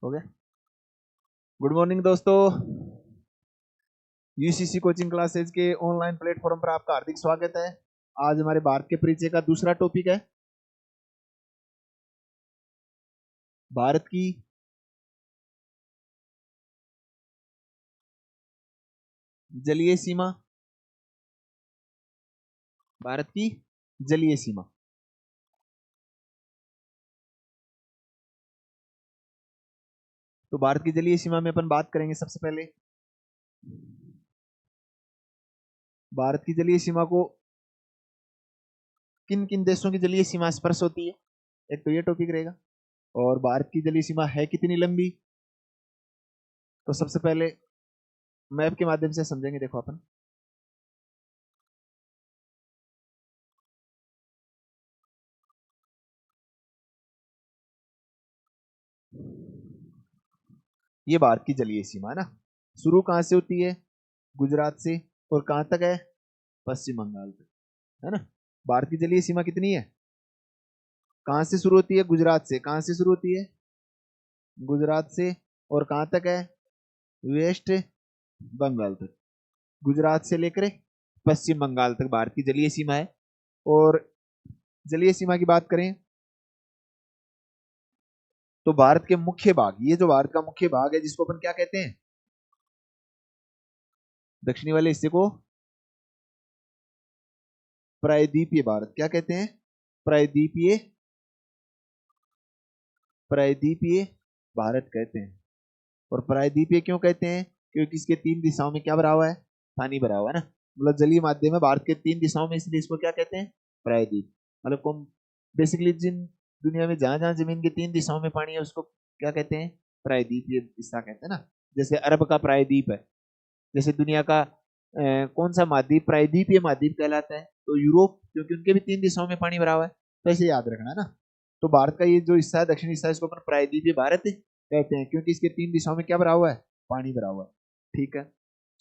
हो गया। Good morning दोस्तों, यूसीसी कोचिंग क्लासेज के ऑनलाइन प्लेटफॉर्म पर आपका हार्दिक स्वागत है। आज हमारे भारत के परिचय का दूसरा टॉपिक है भारत की जलीय सीमा। भारत की जलीय सीमा। तो भारत की जलीय सीमा में अपन बात करेंगे सबसे पहले भारत की जलीय सीमा को किन किन देशों की जलीय सीमा स्पर्श होती है, एक तो ये टॉपिक रहेगा। और भारत की जलीय सीमा है कितनी लंबी, तो सबसे पहले मैप के माध्यम से समझेंगे। देखो अपन ये भारत की जलीय सीमा है ना, शुरू कहां से होती है, गुजरात से, और कहां तक है, पश्चिम बंगाल तक, है ना। भारत की जलीय सीमा कितनी है, कहां से शुरू होती है, गुजरात से। कहां से शुरू होती है, गुजरात से, और कहां तक है, वेस्ट बंगाल तक। गुजरात से लेकर पश्चिम बंगाल तक भारत की जलीय सीमा है। और जलीय सीमा की बात करें तो भारत के मुख्य भाग, ये जो भारत का मुख्य भाग है जिसको अपन क्या कहते हैं, दक्षिणी वाले हिस्से को प्रायद्वीपीय भारत क्या कहते हैं, प्रायद्वीपीय प्रायद्वीपीय भारत कहते हैं। और प्रायद्वीपीय क्यों कहते हैं, क्योंकि इसके 3 दिशाओं में क्या भरा हुआ है, पानी भरा हुआ है ना। मतलब जलीय माध्यम है भारत के 3 दिशाओं में, इसलिए इसको क्या कहते हैं, प्रायद्वीप। मतलब कौन, बेसिकली जिन दुनिया में जहां जहां जमीन के 3 दिशाओं में पानी है उसको क्या कहते हैं, प्रायद्वीपीय हिस्सा कहते हैं ना। जैसे अरब का प्रायद्वीप है, जैसे दुनिया का कौन सा महाद्वीप प्रायद्वीपीय महाद्वीप कहलाता है, तो यूरोप, क्योंकि उनके भी 3 दिशाओं में पानी भरा हुआ है। तो ऐसे याद रखना है ना। तो भारत का ये जो हिस्सा है, दक्षिणी हिस्सा, इसको अपन प्रायद्वीपीय भारत कहते हैं, क्योंकि इसके 3 दिशाओं में क्या भरा हुआ है, पानी भरा हुआ है। ठीक है,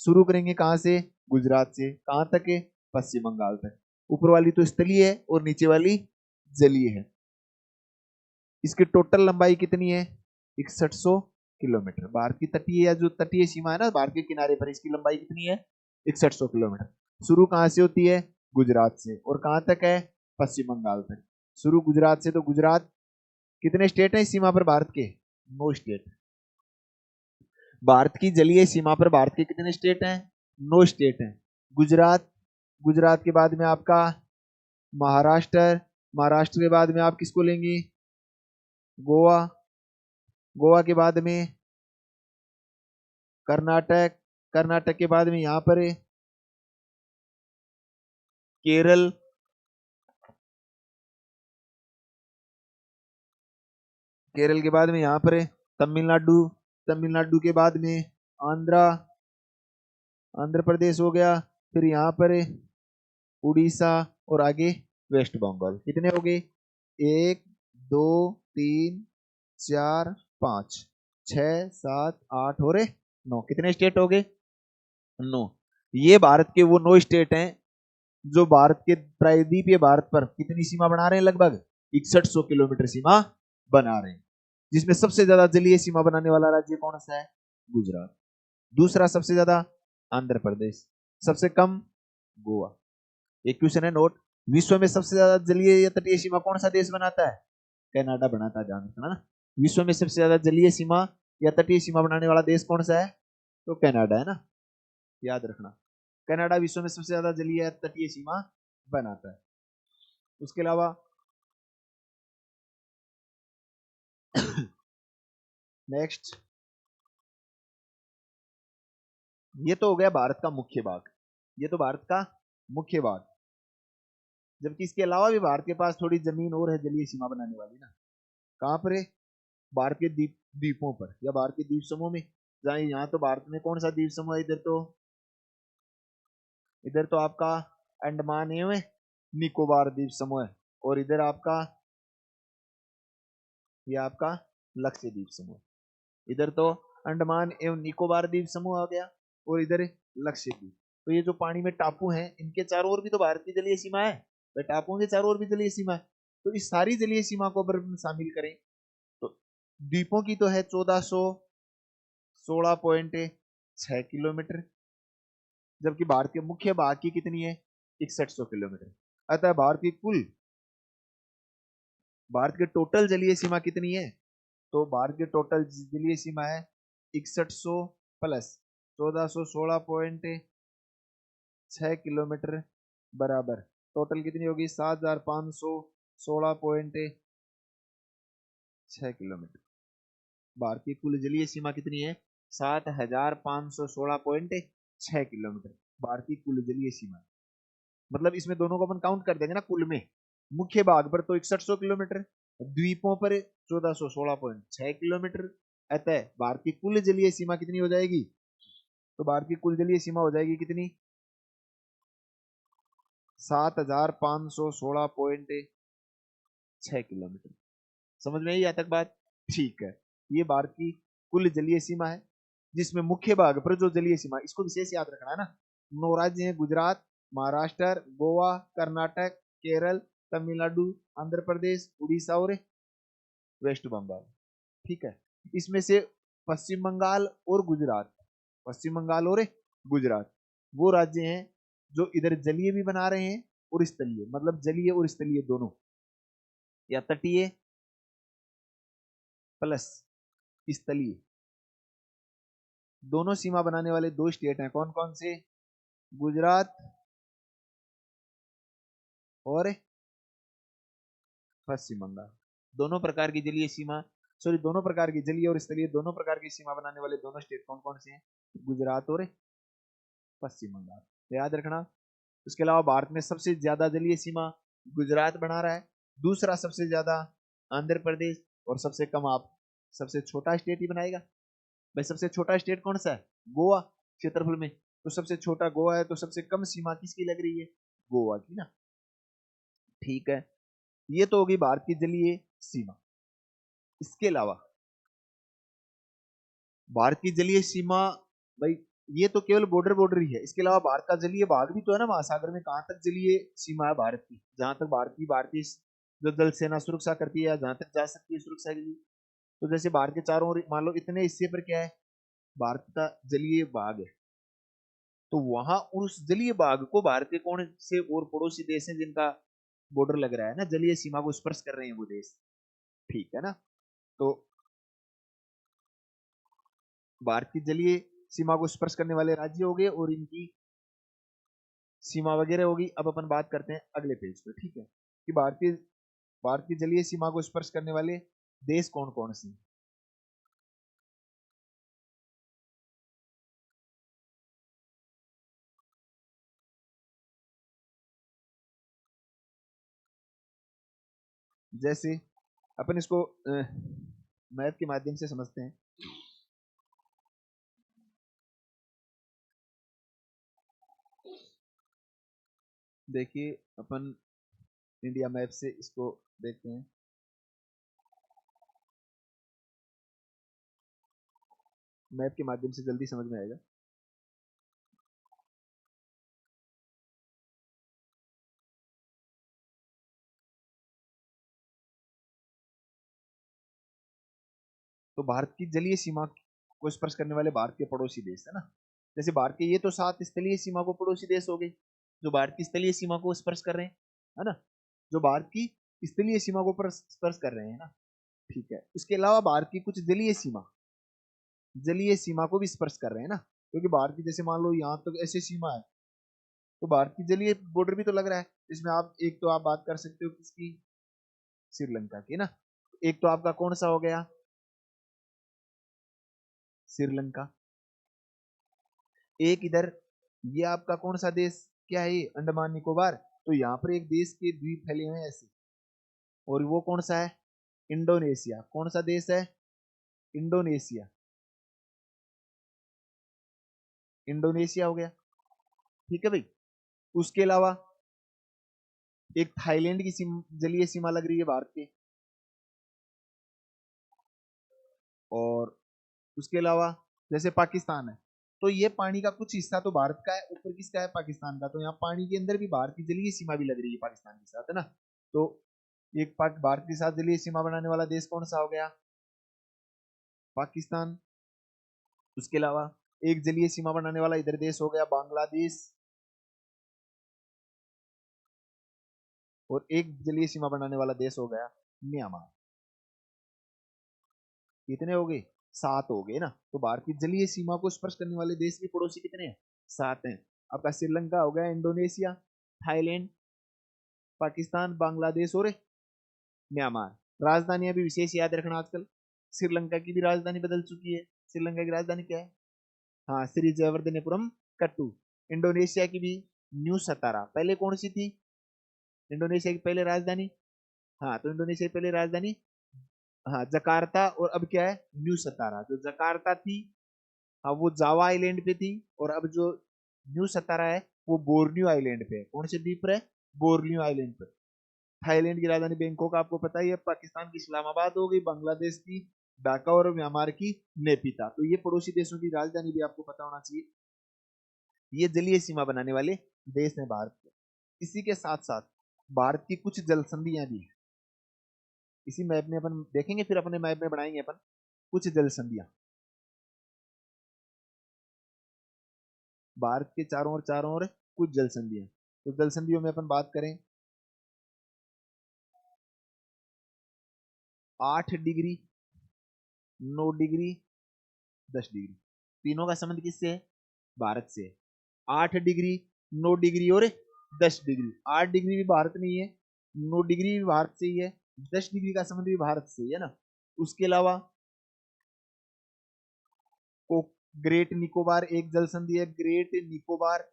शुरू करेंगे कहां से, गुजरात से। कहां तक है, पश्चिम बंगाल तक। ऊपर वाली तो स्थलीय है और नीचे वाली जलीय है। इसकी टोटल लंबाई कितनी है, 6100 किलोमीटर। भारत की तटीय या जो तटीय सीमा है ना भारत के किनारे पर, इसकी लंबाई कितनी है, 6100 किलोमीटर। शुरू कहां से होती है, गुजरात से, और कहां तक है, पश्चिम बंगाल तक। शुरू गुजरात से, तो गुजरात, कितने स्टेट हैं इस सीमा पर भारत के, 9 स्टेट। भारत की जलीय सीमा पर भारत के कितने स्टेट हैं, 9 स्टेट हैं। गुजरात, गुजरात के बाद में आपका महाराष्ट्र, महाराष्ट्र के बाद में आप किसको लेंगे, गोवा, गोवा के बाद में कर्नाटक, कर्नाटक के बाद में यहां पर केरल, केरल के बाद में यहां पर तमिलनाडु, तमिलनाडु के बाद में आंध्रा, आंध्र प्रदेश हो गया। फिर यहां पर उड़ीसा, और आगे वेस्ट बंगाल। कितने हो गए, 1 2 3 4 5 6 7 8 और 9। कितने स्टेट हो गए, 9। ये भारत के वो 9 स्टेट हैं जो भारत के प्रायद्वीपीय भारत पर कितनी सीमा बना रहे हैं, लगभग 6100 किलोमीटर सीमा बना रहे हैं। जिसमें सबसे ज्यादा जलीय सीमा बनाने वाला राज्य कौन सा है, गुजरात। दूसरा सबसे ज्यादा आंध्र प्रदेश, सबसे कम गोवा। एक क्वेश्चन है नोट, विश्व में सबसे ज्यादा जलीय या तटीय सीमा कौन सा देश बनाता है, कनाडा बनाता है, ध्यान रखना ना। विश्व में सबसे ज्यादा जलीय सीमा या तटीय सीमा बनाने वाला देश कौन सा है, तो कनाडा है ना, याद रखना। कनाडा विश्व में सबसे ज्यादा जलीय या तटीय सीमा बनाता है। उसके अलावा नेक्स्ट, ये तो हो गया भारत का मुख्य भाग, ये तो भारत का मुख्य भाग। जबकि इसके अलावा भी भारत के पास थोड़ी जमीन और है जलीय सीमा बनाने वाली ना। कहां पर है, भारत के द्वीपों पर या भारत के द्वीप समूह में। जहां यहाँ तो भारत में कौन सा द्वीप समूह है, इधर तो आपका अंडमान एवं निकोबार द्वीप समूह है, और इधर आपका ये आपका लक्षद्वीप समूह। इधर तो अंडमान एवं निकोबार द्वीप समूह आ गया, और इधर लक्षद्वीप। तो ये जो पानी में टापू हैं, इनके चारों ओर भी तो भारत की जलीय सीमा है, तो टापुओं के चारों ओर भी जलीय सीमा है। तो इस सारी जलीय सीमा को अगर शामिल करें तो द्वीपों की तो है 1416.6 किलोमीटर, जबकि भारत के मुख्य भाग की कितनी है 6100 किलोमीटर। अतः भारत के टोटल जलीय सीमा कितनी है, तो भारत की टोटल जलीय सीमा है 6100 प्लस 1416.6 किलोमीटर बराबर टोटल कितनी होगी 7516.6 किलोमीटर। भारत की कुल जलीय सीमा कितनी है 7516.6 किलोमीटर भारत की कुल जलीय सीमा। मतलब इसमें दोनों को अपन काउंट कर देंगे ना, कुल में मुख्य भाग पर तो 6100 किलोमीटर, द्वीपों पर 1416.6 किलोमीटर। अतः भारत की कुल जलीय सीमा कितनी हो जाएगी, तो भारत की कुल जलीय सीमा हो जाएगी कितनी 7516.6 किलोमीटर। समझ में आई यहाँ तक बात, ठीक है। ये भारत की कुल जलीय सीमा है, जिसमें मुख्य भाग पर जो जलीय सीमा, इसको विशेष याद रखना है ना। 9 राज्य हैं, गुजरात, महाराष्ट्र, गोवा, कर्नाटक, केरल, तमिलनाडु, आंध्र प्रदेश, उड़ीसा और वेस्ट बंगाल। ठीक है, इसमें से पश्चिम बंगाल और गुजरात, पश्चिम बंगाल और गुजरात वो राज्य हैं जो इधर जलीय भी बना रहे हैं और स्थलीय, मतलब जलीय और स्थलीय दोनों, या तटीय प्लस स्थलीय दोनों सीमा बनाने वाले दो स्टेट हैं। कौन कौन से, गुजरात और पश्चिम बंगाल। दोनों प्रकार की जलीय सीमा, सॉरी दोनों प्रकार की जलीय और स्थलीय दोनों प्रकार की सीमा बनाने वाले दोनों स्टेट कौन कौन से हैं, गुजरात और पश्चिम बंगाल, याद रखना। उसके अलावा भारत में सबसे ज्यादा जलीय सीमा गुजरात बना रहा है, दूसरा सबसे ज्यादा आंध्र प्रदेश, और सबसे कम आप सबसे छोटा स्टेट ही बनाएगा। भाई सबसे छोटा स्टेट कौन सा है, गोवा क्षेत्रफल में, तो सबसे छोटा गोवा है, तो सबसे कम सीमा किसकी लग रही है, गोवा की ना। ठीक है, ये तो होगी भारत की जलीय सीमा। इसके अलावा भारत की जलीय सीमा, भाई ये तो केवल बॉर्डर बॉर्डर ही है, इसके अलावा भारत का जलीय भाग भी तो है ना महासागर में। कहां तक जलीय सीमा है भारत की, जहां तक भारतीय जो जल सेना सुरक्षा करती है, या जहां तक जा सकती है सुरक्षा के लिए। तो जैसे भारत के चारों ओर मान लो इतने हिस्से पर क्या है, भारत का जलीय भाग है, तो वहां उस जलीय भाग को भारत के कौन से और पड़ोसी देश हैं जिनका बॉर्डर लग रहा है ना, जलीय सीमा को स्पर्श कर रहे हैं वो देश। ठीक है ना, तो भारत की जलीय सीमा को स्पर्श करने वाले राज्य हो गए और इनकी सीमा वगैरह होगी। अब अपन बात करते हैं अगले पेज पे, ठीक है, कि भारत की जलीय सीमा को स्पर्श करने वाले देश कौन कौन से। जैसे अपन इसको मैप के माध्यम से समझते हैं। देखिए अपन इंडिया मैप से इसको देखते हैं। मैप के माध्यम से जल्दी समझ में आएगा। तो भारत की जलीय सीमा को स्पर्श करने वाले भारत के पड़ोसी देश है ना, जैसे भारत के ये तो 7 स्थलीय सीमा को पड़ोसी देश हो गए जो भारत की स्थलीय सीमा को स्पर्श कर रहे हैं, है ना, जो भारत की स्थलीय सीमा को स्पर्श कर रहे हैं ना। ठीक है, इसके अलावा भारत की कुछ जलीय सीमा को भी स्पर्श कर रहे हैं ना, क्योंकि भारत की जैसे मान लो यहाँ तक तो ऐसी सीमा है, तो भारत की जलीय बॉर्डर भी तो लग रहा है। इसमें आप एक तो आप बात कर सकते हो किसकी, श्रीलंका की ना। एक तो आपका कौन सा हो गया, श्रीलंका। एक इधर ये आपका कौन सा देश क्या है, अंडमान निकोबार। तो यहाँ पर एक देश के द्वीप फैले हुए हैं ऐसे, और वो कौन सा है, इंडोनेशिया। कौन सा देश है, इंडोनेशिया। इंडोनेशिया हो गया, ठीक है भाई। उसके अलावा एक थाईलैंड की जलीय सीमा लग रही है भारत के, और उसके अलावा जैसे पाकिस्तान है, तो ये पानी का कुछ हिस्सा तो भारत का है, ऊपर किसका है, पाकिस्तान का। तो यहाँ पानी के अंदर भी भारत की जलीय सीमा भी लग रही है पाकिस्तान के साथ, है ना। तो एक भारत के साथ जलीय सीमा बनाने वाला देश कौन सा हो गया, पाकिस्तान। उसके अलावा एक जलीय सीमा बनाने वाला इधर देश हो गया बांग्लादेश, और एक जलीय सीमा बनाने वाला देश हो गया म्यांमार। कितने हो गए? 7 हो गए ना। तो भारत की जलीय सीमा को स्पर्श करने वाले देश के पड़ोसी कितने हैं? 7 हैं। आपका श्रीलंका हो गया, इंडोनेशिया, थाईलैंड, पाकिस्तान, बांग्लादेश और म्यांमार। राजधानी अभी विशेष याद रखना, आजकल श्रीलंका की भी राजधानी बदल चुकी है। श्रीलंका की राजधानी क्या है? हाँ, श्री जयवर्धनेपुरम कट्टू। इंडोनेशिया की भी न्यू सतारा। पहले कौन सी थी इंडोनेशिया की पहले राजधानी? हाँ, तो इंडोनेशिया की पहले राजधानी, हाँ, जकार्ता। और अब क्या है? न्यू सतारा। जो जकार्ता थी, हाँ, वो जावा आइलैंड पे थी, और अब जो न्यू सतारा है वो बोर्नियो आइलैंड पे है। कौन से द्वीप पर है? बोर्नियो आइलैंड पर। थाईलैंड की राजधानी बैंकॉक आपको पता ही है। पाकिस्तान की इस्लामाबाद हो गई, बांग्लादेश की ढाका और म्यांमार की नेपिता। तो ये पड़ोसी देशों की राजधानी भी आपको पता होना चाहिए। ये जलीय सीमा बनाने वाले देश हैं भारत के। इसी के साथ साथ भारत की कुछ जल संधियां भी हैं। इसी मैप में अपन देखेंगे, फिर अपने मैप में बनाएंगे अपन कुछ जल संधियां। भारत के चारों ओर कुछ जल संधियां। तो जल संधियों में अपन बात करें, 8 डिग्री, 9 डिग्री, 10 डिग्री। तीनों का संबंध किससे है? भारत से है। 8 डिग्री, 9 डिग्री और 10 डिग्री। 8 डिग्री भी भारत में ही है, 9 डिग्री भी भारत से ही है, 10 डिग्री का संबंध भी भारत से ही है ना। उसके अलावा को ग्रेट निकोबार एक जल संधि है। ग्रेट निकोबार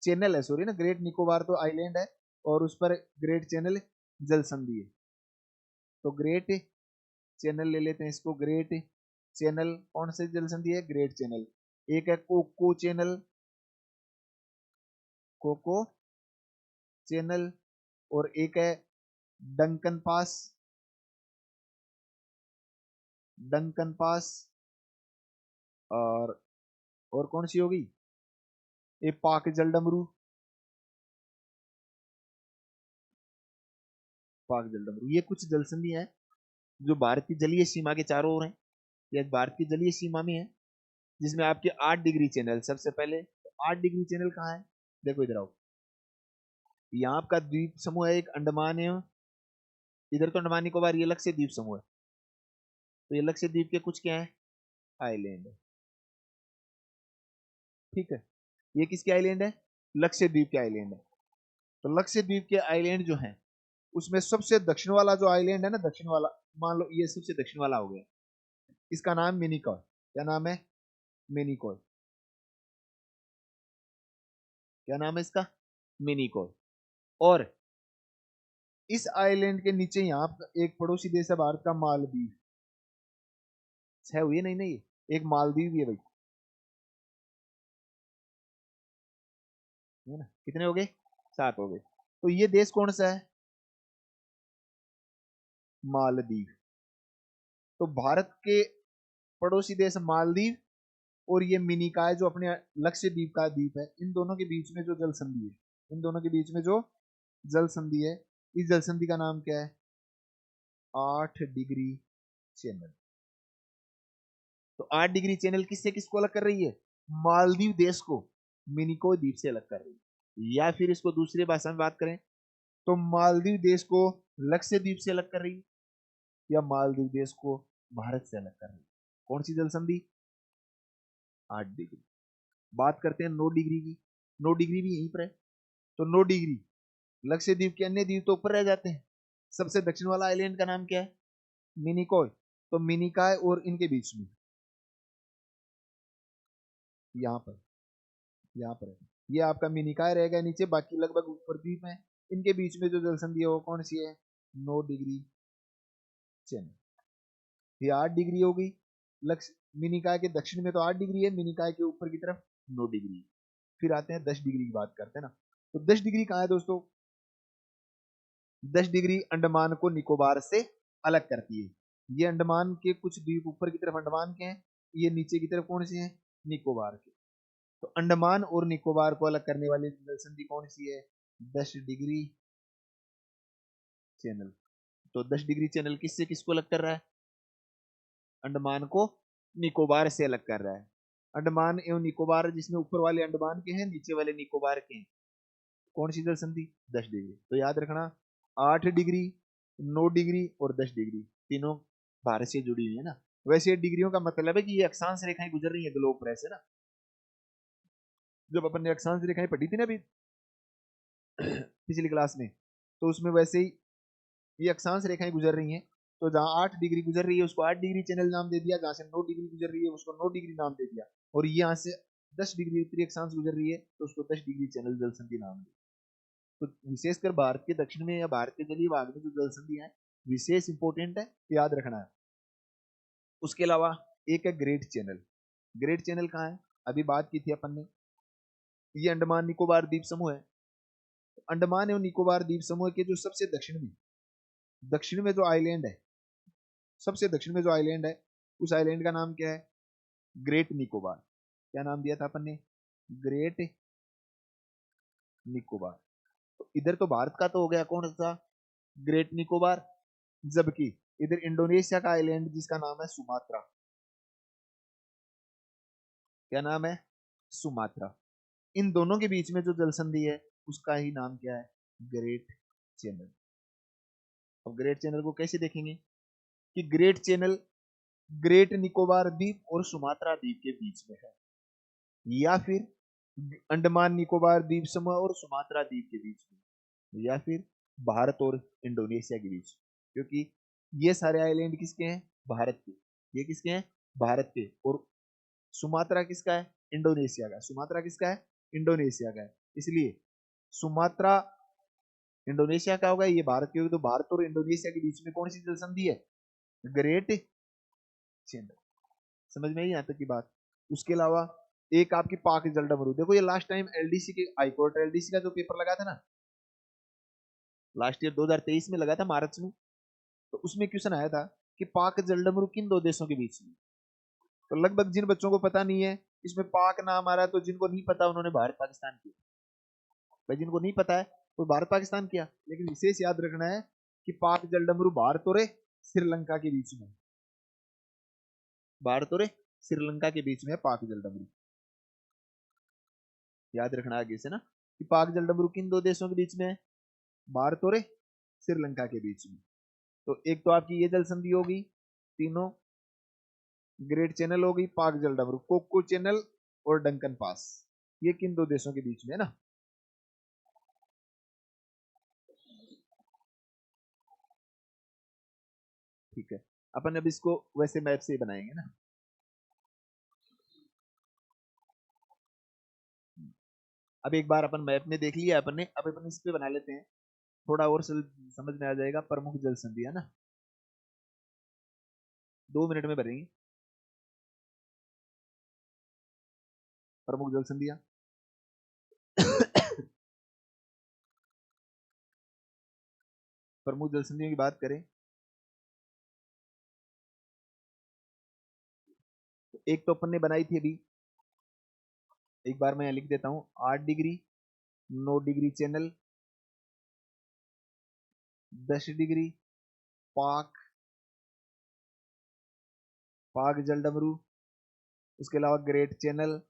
चैनल है, सॉरी ना, ग्रेट निकोबार तो आइलैंड है, और उस पर ग्रेट चैनल जल संधि है। तो ग्रेट चैनल ले लेते हैं इसको। ग्रेट चैनल कौन से जल संधि है? Great channel. एक है कोको चैनल, कोको चैनल, और एक है डंकन पास, डंकन पास, और कौन सी होगी? ये पाक जलडमरू, पाक जलडमरू। ये कुछ जल संधि है जो भारत की जलीय सीमा के चारों ओर है, या भारत की जलीय सीमा में है, जिसमें आपके 8 डिग्री चैनल। सबसे पहले 8 डिग्री चैनल कहाँ है? देखो इधर आओ। यहाँ आपका द्वीप समूह है एक, अंडमान है। इधर तो अंडमान निकोबार, ये लक्षद्वीप समूह है। तो ये लक्षद्वीप के कुछ क्या है? आइलैंड है। ठीक है, ये किसके आइलैंड है? लक्षद्वीप के आइलैंड है। तो लक्षद्वीप के आइलैंड जो है, उसमें सबसे दक्षिण वाला जो आइलैंड है ना, दक्षिण वाला, मान लो ये सबसे दक्षिण वाला हो गया, इसका नाम मिनिकॉय। क्या नाम है? मिनिकॉय। क्या नाम है इसका? मिनिकॉय। और इस आइलैंड के नीचे यहाँ एक पड़ोसी देश है भारत का, मालदीव। 6 हुई? नहीं नहीं, एक मालदीव भी है भाई, है ना। कितने हो गए? 7 हो गए। तो ये देश कौन सा है? मालदीव। तो भारत के पड़ोसी देश मालदीव, और ये मिनिकॉय जो अपने लक्षद्वीप का द्वीप है, इन दोनों के बीच में जो जल संधि है, इन दोनों के बीच में जो जल संधि है, इस जल संधि का नाम क्या है? 8 डिग्री चैनल। तो 8 डिग्री चैनल किससे किसको अलग कर रही है? मालदीव देश को मिनिकॉय द्वीप से अलग कर रही है। या फिर इसको दूसरी भाषा में बात करें तो मालदीव देश को लक्षद्वीप से अलग कर रही है, या मालदीव देश को भारत से अलग कर रही है। कौन सी जल संधि? 8 डिग्री। बात करते हैं 9 डिग्री की। 9 डिग्री भी यहीं पर है। तो 9 डिग्री, लक्षद्वीप के अन्य द्वीप तो ऊपर रह जाते हैं। सबसे दक्षिण वाला आइलैंड का नाम क्या है? मिनिकॉय। तो मिनिकॉय और इनके बीच में, यहाँ पर, यहाँ पर है, ये आपका मिनिकॉय रहेगा नीचे, बाकी लगभग ऊपर द्वीप है। इनके बीच में जो जल संधि है वो कौन सी है? 9 डिग्री चैनल। ये 8 डिग्री हो गई। लक्ष्य मिनिकॉय के दक्षिण में तो 8 डिग्री है, मिनिकॉय के ऊपर की तरफ 9 डिग्री। फिर आते हैं 10 डिग्री की बात करते हैं ना। तो 10 डिग्री कहाँ है दोस्तों? 10 डिग्री अंडमान को निकोबार से अलग करती है। ये अंडमान के कुछ द्वीप ऊपर की तरफ अंडमान के हैं, ये नीचे की तरफ कौन से हैं? निकोबार के। तो अंडमान और निकोबार को अलग करने वाली जल संधि कौन सी है? 10 डिग्री चैनल। तो 10 डिग्री चैनल किससे किसको अलग कर रहा है? अंडमान को निकोबार से अलग कर रहा है। अंडमान एवं निकोबार जिसमें ऊपर वाले अंडमान के हैं, नीचे वाले निकोबार के हैं, कौन सी जल संधि? 10 डिग्री। तो याद रखना 8 डिग्री, 9 डिग्री और 10 डिग्री तीनों भारत से जुड़ी हुई है ना। वैसे डिग्रियों का मतलब है कि ये अक्षांश रेखाएं गुजर रही है ग्लोब पर ऐसे ना। जब अपन ने अक्षांश रेखाएं पढ़ी थी ना अभी पिछली क्लास में, तो उसमें वैसे ही ये अक्षांश रेखाएं गुजर रही हैं। तो जहां 8 डिग्री गुजर रही है उसको 8 डिग्री चैनल नाम दे दिया, जहां से 9 डिग्री गुजर रही है उसको 9 डिग्री नाम दे दिया, और ये यहाँ से 10 डिग्री उत्तरी अक्षांश गुजर रही है तो उसको 10 डिग्री चैनल जल संधि नाम दिया। तो विशेषकर भारत के दक्षिण में या भारत के जलीय भाग में जो जल संधि है विशेष इंपोर्टेंट है, याद रखना है। उसके अलावा एक है ग्रेट चैनल। ग्रेट चैनल कहाँ है? अभी बात की थी अपन ने, ये अंडमान निकोबार द्वीप समूह है। अंडमान एवं निकोबार द्वीप समूह के जो सबसे दक्षिण में जो आइलैंड है, सबसे दक्षिण में जो आइलैंड है, उस आइलैंड का नाम क्या है? ग्रेट निकोबार। क्या नाम दिया था अपन ने? ग्रेट निकोबार। तो इधर तो भारत का तो हो गया कौन सा? ग्रेट निकोबार। जबकि इधर इंडोनेशिया का आइलैंड जिसका नाम है सुमात्रा। क्या नाम है? सुमात्रा। इन दोनों के बीच में जो जल संधि है उसका ही नाम क्या है? Great channel. अब ग्रेट चैनल को कैसे देखेंगे कि ग्रेट चैनल ग्रेट निकोबार द्वीप और सुमात्रा द्वीप के बीच में है, या फिर अंडमान निकोबार द्वीप समूह और सुमात्रा द्वीप के बीच में, या फिर भारत और इंडोनेशिया के बीच। क्योंकि ये सारे आइलैंड किसके हैं? भारत के। ये किसके हैं? भारत के। और सुमात्रा किसका है? इंडोनेशिया का। सुमात्रा किसका है? इंडोनेशिया का है। इसलिए सुमात्रा इंडोनेशिया का होगा, ये भारत के होगी, तो भारत और इंडोनेशिया के बीच में कौन सी जल संधि है? Great channel. समझ में आई यहाँ तक की बात? उसके अलावा एक आपकी पाक जल डमरू। देखो ये लास्ट टाइम एलडीसी के हाईकोर्ट एलडीसी का जो पेपर लगा था ना लास्ट ईयर 2023 में लगा था मार्च में, तो उसमें क्वेश्चन आया था कि पाक जल डमरू किन दो देशों के बीच में। तो लगभग जिन बच्चों को पता नहीं है इसमें पाक नाम आ रहा है, तो जिनको नहीं पता उन्होंने भारत पाकिस्तान किया। भाई जिनको नहीं पता है वो भारत पाकिस्तान किया, लेकिन विशेष याद रखना है कि पाक जल डमरू भारत और श्रीलंका के बीच में, भारत और श्रीलंका के बीच में है पाक जल डमरू। याद रखना आगे से ना कि पाक जल डमरू किन दो देशों के बीच में है? भारत और श्रीलंका के बीच में। तो एक तो आपकी ये जल संधि होगी, तीनों ग्रेट चैनल हो गई, पाक जल डमरू, कोको चैनल और डंकन पास, ये किन दो देशों के बीच में है ना। ठीक है, अपन अब इसको वैसे मैप से ही बनाएंगे ना। अब एक बार अपन मैप में देख लिया अपन ने, अब अपन इस पे बना लेते हैं, थोड़ा और समझ में आ जाएगा। प्रमुख जल संधि है ना, 2 मिनट में भरेंगे प्रमुख जल संधियां। प्रमुख जल संधियों की बात करें तो एक तो अपन ने बनाई थी अभी, एक बार मैं लिख देता हूं, 8 डिग्री, 9 डिग्री चैनल, 10 डिग्री पाक, पाक जल डमरू, उसके अलावा ग्रेट चैनल,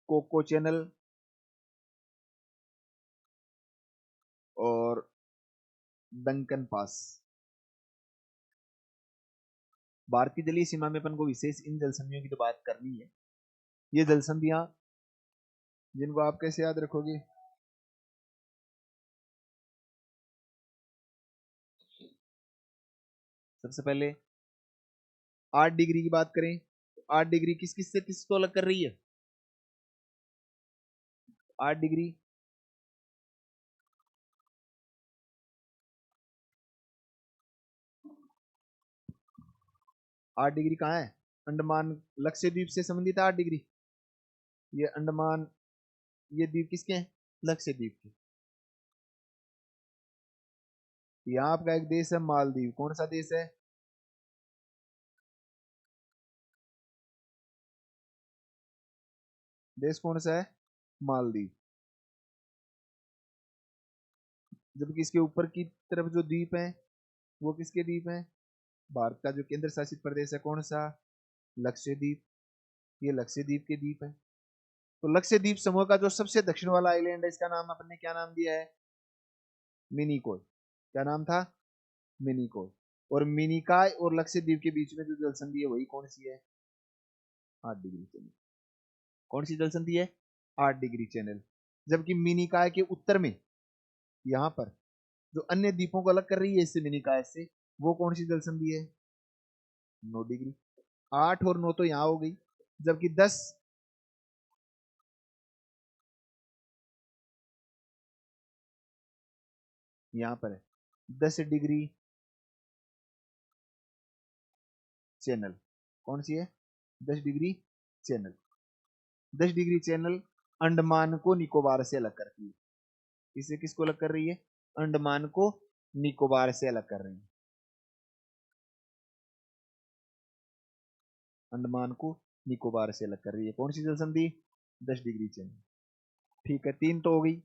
कोको चैनल और डंकन पास। भारत की जलीय सीमा में अपन को विशेष इन जल संधियों की तो बात करनी है। ये जल संधियां जिनको आप कैसे याद रखोगे? सबसे पहले 8 डिग्री की बात करें तो 8 डिग्री किस किस से किसको अलग कर रही है? 8 डिग्री 8 डिग्री कहाँ है? अंडमान लक्षद्वीप से संबंधित है 8 डिग्री। ये अंडमान, ये द्वीप किसके हैं? लक्षद्वीप के। यहाँ आपका एक देश है मालदीव, कौन सा देश है? देश कौन सा है? मालदीव। जबकि इसके ऊपर की तरफ जो द्वीप है वो किसके द्वीप है? भारत का जो केंद्र शासित प्रदेश है कौन सा? लक्षद्वीप। ये लक्षद्वीप के द्वीप है। तो लक्षद्वीप समूह का जो सबसे दक्षिण वाला आइलैंड है, इसका नाम अपन ने क्या नाम दिया है? मिनिकॉय। क्या नाम था? मिनिकॉय। और मिनिकॉय और लक्षद्वीप के बीच में जो जल संधि है वही कौन सी है? 8 डिग्री चैनल। कौन सी जल संधि है? 8 डिग्री चैनल। जबकि मिनिकॉय के उत्तर में यहाँ पर जो अन्य द्वीपों को अलग कर रही है इससे, मिनिकॉय से, वो कौन सी जल संधि है? 9 डिग्री। 8 और 9 तो यहाँ हो गई, जबकि 10 यहाँ पर है। 10 डिग्री चैनल कौन सी है? 10 degree channel. 10 degree channel Andaman को निकोबार से अलग करती है। इसे किसको अलग कर रही है? अंडमान को निकोबार से अलग कर रही है। अंडमान को निकोबार से अलग कर रही है कौन सी जल संधि? 10 डिग्री चैनल। ठीक है, 3 तो हो गई।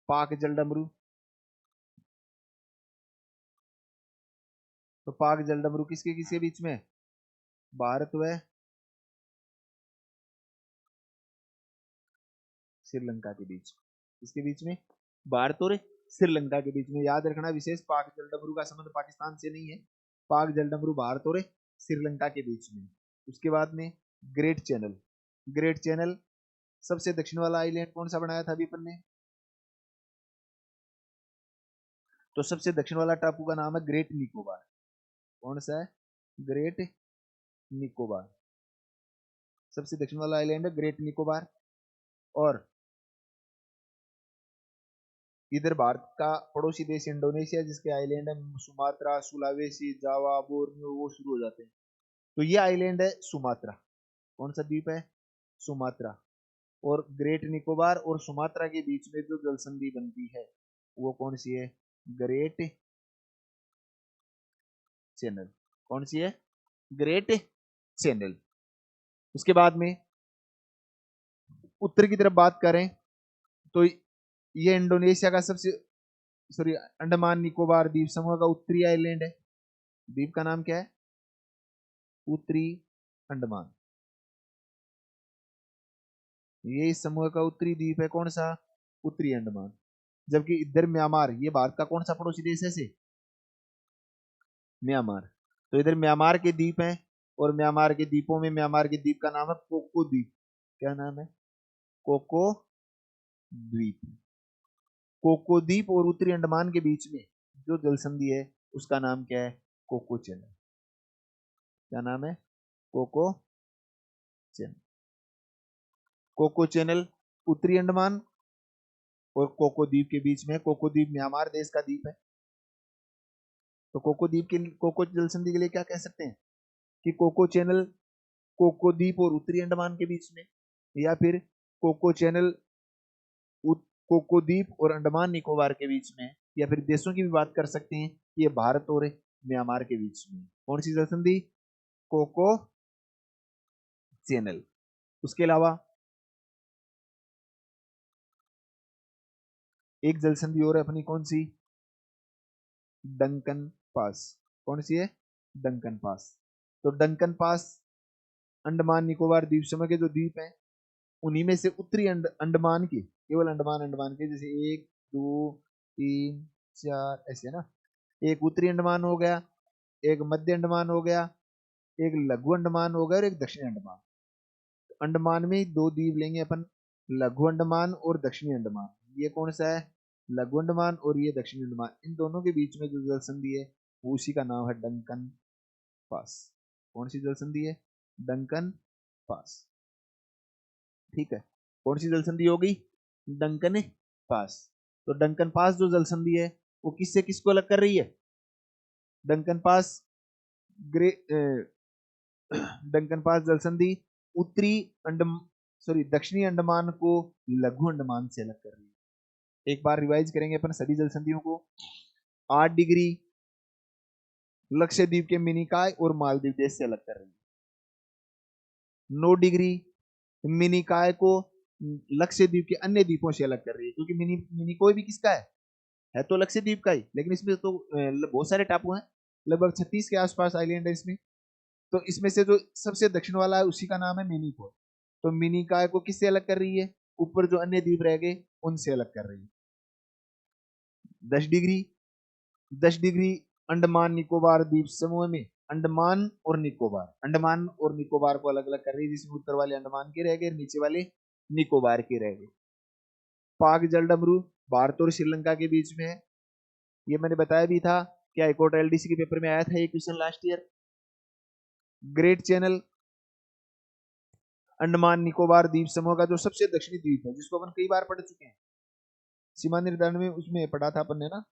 पाक जलडमरू। तो पाक जलडमरू किसके किसके बीच में? भारत व श्रीलंका के बीच। किसके बीच में? भारत और श्रीलंका के बीच में। याद रखना विशेष, पाक जलडमरू का संबंध पाकिस्तान से नहीं है। पाक जलडमरू भारत और श्रीलंका के बीच में। उसके बाद में ग्रेट चैनल। ग्रेट चैनल सबसे दक्षिण वाला आइलैंड कौन सा बनाया था अभी अपन ने? तो सबसे दक्षिण वाला टापू का नाम है ग्रेट निकोबार। कौन सा है? ग्रेट निकोबार। सबसे दक्षिण वाला आइलैंड है ग्रेट निकोबार। और इधर भारत का पड़ोसी देश इंडोनेशिया, जिसके आइलैंड है सुमात्रा, सुलावेसी, जावा, बोर्नियो, वो शुरू हो जाते हैं। तो ये आइलैंड है सुमात्रा। कौन सा द्वीप है? सुमात्रा। और ग्रेट निकोबार और सुमात्रा के बीच में जो जल संधि बनती है वो कौन सी है? Great channel. कौन सी है? Great channel. उसके बाद में उत्तर की तरफ बात करें तो ये इंडोनेशिया का सबसे, सॉरी, अंडमान निकोबार द्वीप समूह का उत्तरी आइलैंड है। द्वीप का नाम क्या है? उत्तरी अंडमान। ये इस समूह का उत्तरी द्वीप है। कौन सा? उत्तरी अंडमान। जबकि इधर म्यांमार, ये भारत का कौन सा पड़ोसी देश है से? म्यांमार। तो इधर म्यांमार के द्वीप हैं, और म्यांमार के द्वीपों में म्यांमार के द्वीप का नाम है कोको द्वीप। क्या नाम है? कोको द्वीप। कोको द्वीप और उत्तरी अंडमान के बीच में जो जल संधि है उसका नाम क्या है? Coco channel. क्या नाम है? Coco channel. कोको चैनल उत्तरी अंडमान और कोको द्वीप के बीच में। कोको द्वीप म्यांमार देश का द्वीप है। तो कोको द्वीप के, कोको जल संधि के लिए क्या कह सकते हैं? कि कोको चैनल कोको द्वीप और उत्तरी अंडमान के बीच में, या फिर कोको चैनल कोको द्वीप और अंडमान निकोबार के बीच में, या फिर देशों की भी बात कर सकते हैं कि ये भारत और म्यांमार के बीच में। कौन सी जल संधि? Coco channel. उसके अलावा एक जल संधि और है अपनी, कौन सी? Duncan pass. कौन सी है? Duncan pass. तो डंकन पास अंडमान निकोबार द्वीप समूह के जो द्वीप हैं उन्हीं में से उत्तरी अंडमान के, केवल अंडमान अंडमान के, जैसे 1 2 3 4 ऐसे है ना। एक उत्तरी अंडमान हो गया, एक मध्य अंडमान हो गया, एक लघु अंडमान हो गया, और एक दक्षिणी अंडमान। अंडमान में ही 2 द्वीप लेंगे अपन, लघु अंडमान और दक्षिणी अंडमान। ये कौन सा है? लघु अंडमान। और ये दक्षिणी अंडमान। इन दोनों के बीच में जो जल संधि है वो उसी का नाम है डंकन पास। कौन सी जल संधि है? Duncan pass. ठीक है, कौन सी जल संधि हो गई? Duncan pass. तो डंकन पास जो जल संधि है वो किससे किसको अलग कर रही है? Duncan pass grey Duncan pass जल संधि उत्तरी अंडम सॉरी दक्षिणी अंडमान को लघु अंडमान से अलग कर रही है। एक बार रिवाइज करेंगे अपन सभी जल संधियों को। 8 डिग्री लक्षद्वीप के मिनिकॉय और मालदीव देश से अलग कर रही है। 9 डिग्री मिनिकॉय को लक्षद्वीप के अन्य द्वीपों से अलग कर रही है, क्योंकि मिनिकॉय भी किसका है? है तो लक्षद्वीप का ही, लेकिन इसमें तो बहुत सारे टापू हैं, लगभग 36 के आसपास आइलैंड है इसमें। तो इसमें से जो सबसे दक्षिण वाला है उसी का नाम है मिनिकॉय। तो मिनिकॉय को किससे अलग कर रही है? ऊपर जो अन्य द्वीप रह गए उनसे अलग कर रही है। 10 डिग्री, 10 डिग्री अंडमान निकोबार द्वीप समूह में, अंडमान और निकोबार को अलग अलग कर रही है, जिसमें ऊपर वाले अंडमान के रह गए, नीचे वाले निकोबार के रह गए। पाक जलडमरू भारत और श्रीलंका के बीच में है, ये मैंने बताया भी था कि हाईकोर्ट एलडीसी के पेपर में आया था ये question last year. Great channel Andaman Nicobar द्वीप समूह का जो सबसे दक्षिणी द्वीप है, जिसको अपन कई बार पढ़ चुके हैं सीमा निर्धारण में, उसमें पढ़ा था अपन ने ना,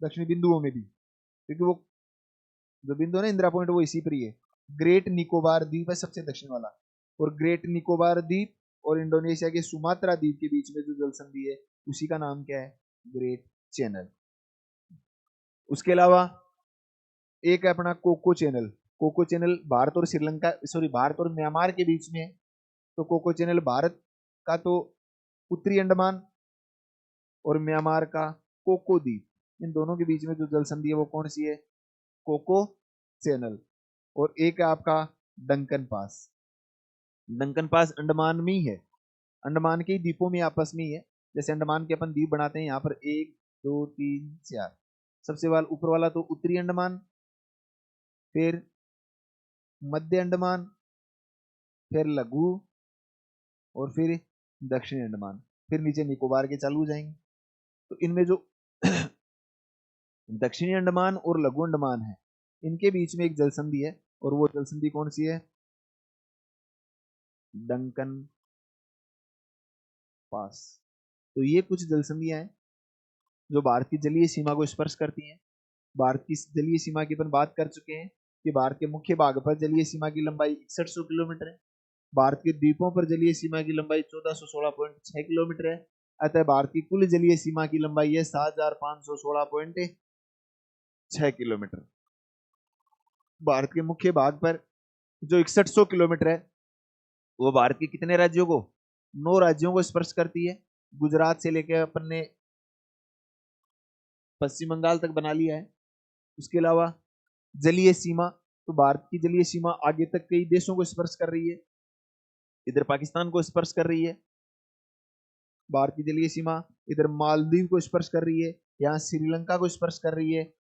दक्षिणी बिंदुओं में भी, क्योंकि वो जो बिंदु है ना इंदिरा पॉइंट वो इसी पर ही है। ग्रेट निकोबार द्वीप है सबसे दक्षिण वाला, और ग्रेट निकोबार द्वीप और इंडोनेशिया के सुमात्रा द्वीप के बीच में जो जल संधि है उसी का नाम क्या है? Great channel. उसके अलावा एक है अपना Coco channel. Coco channel Bharat और श्रीलंका, सॉरी भारत और म्यांमार के बीच में है। तो कोको चैनल भारत का तो उत्तरी अंडमान और म्यांमार का कोको द्वीप, इन दोनों के बीच में जो जल संधि है वो कौन सी है? Coco channel. और एक है आपका Duncan pass. Duncan pass Andaman में ही है, अंडमान के द्वीपों में आपस में ही है। जैसे अंडमान के अपन द्वीप बनाते हैं, यहाँ पर 1 2 3 4, सबसे वाला ऊपर वाला तो उत्तरी अंडमान, फिर मध्य अंडमान, फिर लघु, और फिर दक्षिणी अंडमान, फिर नीचे निकोबार के चालू हो जाएंगे। तो इनमें जो दक्षिणी अंडमान और लघु अंडमान है, इनके बीच में एक जल संधि है, और वो जल संधि कौन सी है? Duncan pass. तो ये कुछ जल संधियां हैं जो भारत की जलीय सीमा को स्पर्श करती हैं। भारत की जलीय सीमा की अपन बात कर चुके हैं कि भारत के मुख्य भाग पर जलीय सीमा की लंबाई 6100 किलोमीटर है। भारत के द्वीपों पर जलीय सीमा की लंबाई 1416.6 किलोमीटर है। अतः भारत की कुल जलीय सीमा की लंबाई है 7516.6 किलोमीटर। भारत के मुख्य भाग पर जो 6100 किलोमीटर है वो भारत के कितने राज्यों को? 9 राज्यों को स्पर्श करती है। गुजरात से लेकर अपन ने पश्चिम बंगाल तक बना लिया है। उसके अलावा जलीय सीमा, तो भारत की जलीय सीमा आगे तक कई देशों को स्पर्श कर रही है। इधर पाकिस्तान को स्पर्श कर रही है भारत की जलीय सीमा, इधर मालदीव को स्पर्श कर रही है, यहाँ श्रीलंका को स्पर्श कर रही है,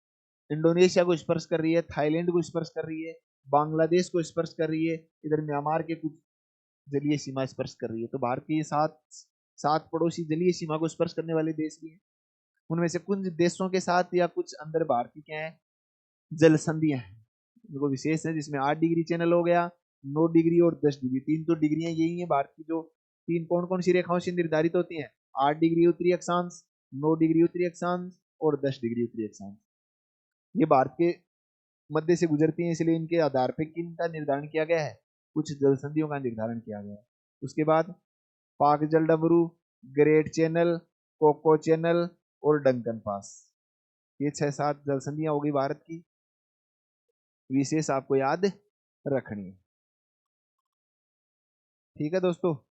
इंडोनेशिया को स्पर्श कर रही है, थाईलैंड को स्पर्श कर रही है, बांग्लादेश को स्पर्श कर रही है, इधर म्यांमार के कुछ जलीय सीमा स्पर्श कर रही है। तो भारत के सात पड़ोसी जलीय सीमा को स्पर्श करने वाले देश भी हैं। उनमें से कुछ देशों के साथ या कुछ अंदर भारत की क्या है? जल संधियां हैं जो विशेष है, जिसमें 8 डिग्री चैनल हो गया, 9 डिग्री और 10 डिग्री। 3 तो डिग्रियां यही है भारत की, जो 3 कौन कौन सी रेखाओं से निर्धारित होती हैं? 8 डिग्री उत्तरी अक्षांश, 9 डिग्री उत्तरी अक्षांश और 10 डिग्री उत्तरी अक्षांश। ये भारत के मध्य से गुजरती हैं, इसलिए इनके आधार पर किन का निर्धारण किया गया है? कुछ जल संधियों का निर्धारण किया गया है। उसके बाद पाक जलडमरू, ग्रेट चैनल, कोको चैनल और डंकन पास, ये 6-7 जल संधियां होगी भारत की, विशेष आपको याद रखनी है। ठीक है दोस्तों।